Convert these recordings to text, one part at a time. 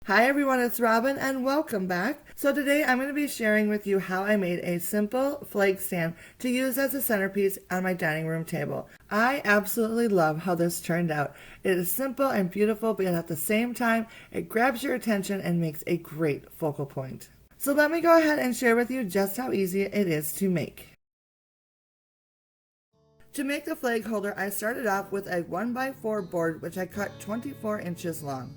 Hi everyone, it's Robin and welcome back. So today I'm going to be sharing with you how I made a simple flag stand to use as a centerpiece on my dining room table. I absolutely love how this turned out. It is simple and beautiful, but at the same time it grabs your attention and makes a great focal point. So let me go ahead and share with you just how easy it is to make. To make the flag holder, I started off with a 1x4 board which I cut 24 inches long.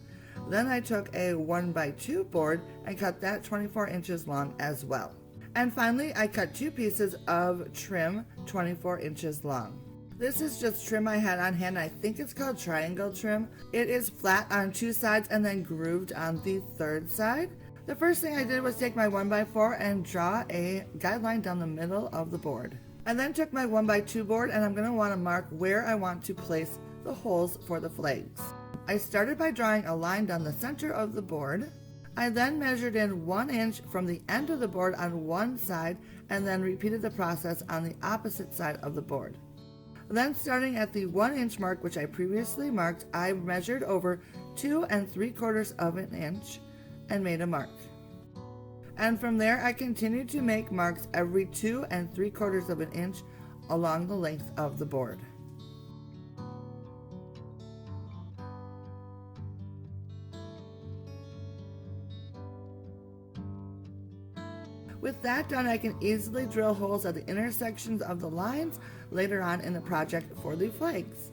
Then I took a 1x2 board and cut that 24 inches long as well. And finally, I cut two pieces of trim 24 inches long. This is just trim I had on hand. I think it's called triangle trim. It is flat on two sides and then grooved on the third side. The first thing I did was take my 1x4 and draw a guideline down the middle of the board. I then took my 1x2 board and I'm going to want to mark where I want to place the holes for the flags. I started by drawing a line down the center of the board. I then measured in 1 inch from the end of the board on one side and then repeated the process on the opposite side of the board. Then starting at the 1 inch mark, which I previously marked, I measured over 2 3/4 of an inch and made a mark. And from there I continued to make marks every 2 3/4 of an inch along the length of the board. With that done, I can easily drill holes at the intersections of the lines later on in the project for the flags.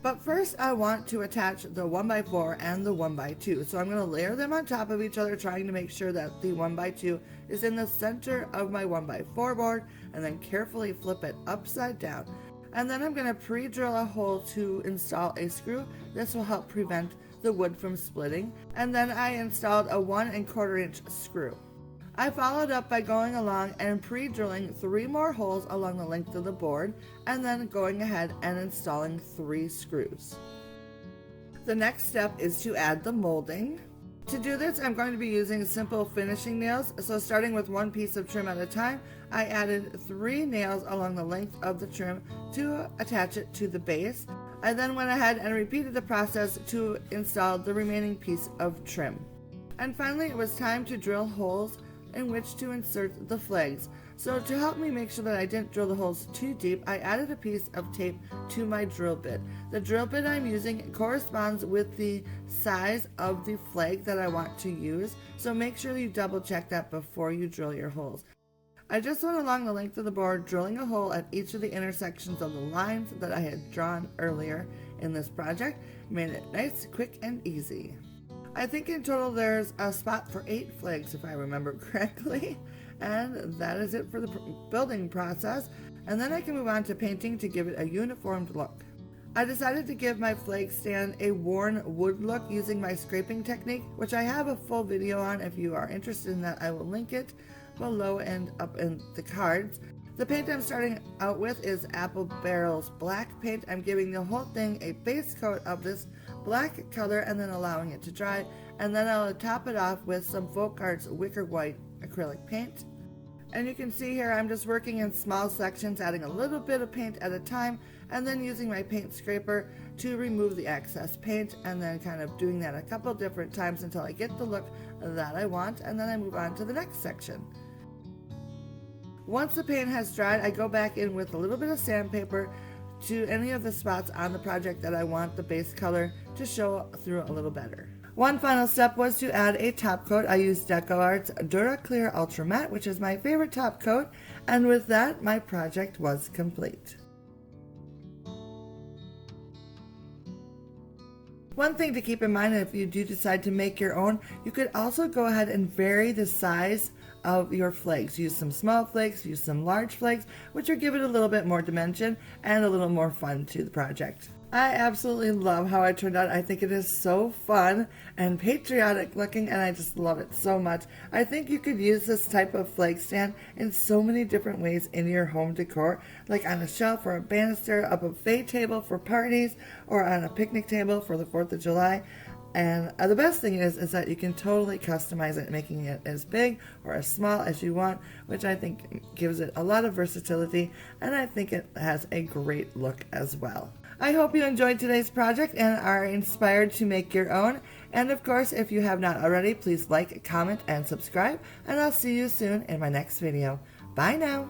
But first I want to attach the 1x4 and the 1x2. So I'm going to layer them on top of each other, trying to make sure that the 1x2 is in the center of my 1x4 board, and then carefully flip it upside down. And then I'm going to pre-drill a hole to install a screw. This will help prevent the wood from splitting. And then I installed a 1 1/4 inch screw. I followed up by going along and pre-drilling 3 more holes along the length of the board, and then going ahead and installing 3 screws. The next step is to add the molding. To do this, I'm going to be using simple finishing nails. So starting with 1 piece of trim at a time, I added 3 nails along the length of the trim to attach it to the base. I then went ahead and repeated the process to install the remaining piece of trim. And finally, it was time to drill holes in which to insert the flags. So to help me make sure that I didn't drill the holes too deep, I added a piece of tape to my drill bit. The drill bit I'm using corresponds with the size of the flag that I want to use, so make sure you double check that before you drill your holes. I just went along the length of the board, drilling a hole at each of the intersections of the lines that I had drawn earlier in this project. Made it nice, quick, and easy. I think in total there's a spot for 8 flags if I remember correctly, and that is it for the building process. And then I can move on to painting to give it a uniformed look. I decided to give my flag stand a worn wood look using my scraping technique, which I have a full video on. If you are interested in that, I will link it below and up in the cards. The paint I'm starting out with is Apple Barrel's black paint. I'm giving the whole thing a base coat of this black color and then allowing it to dry, and then I'll top it off with some Folk Arts Wicker White acrylic paint. And you can see here I'm just working in small sections, adding a little bit of paint at a time, and then using my paint scraper to remove the excess paint, and then kind of doing that a couple different times until I get the look that I want, and then I move on to the next section. Once the paint has dried, I go back in with a little bit of sandpaper to any of the spots on the project that I want the base color to show through a little better. One final step was to add a top coat. I used DecoArt's Dura Clear Ultra Matte, which is my favorite top coat, and with that my project was complete. One thing to keep in mind, if you do decide to make your own, you could also go ahead and vary the size of your flags. Use some small flags, use some large flags, which will give it a little bit more dimension and a little more fun to the project. I absolutely love how it turned out. I think it is so fun and patriotic looking, and I just love it so much. I think you could use this type of flag stand in so many different ways in your home decor, like on a shelf or a banister, a buffet table for parties, or on a picnic table for the 4th of July. And the best thing is that you can totally customize it, making it as big or as small as you want, which I think gives it a lot of versatility, and I think it has a great look as well. I hope you enjoyed today's project and are inspired to make your own. And of course, if you have not already, please like, comment, and subscribe. And I'll see you soon in my next video. Bye now.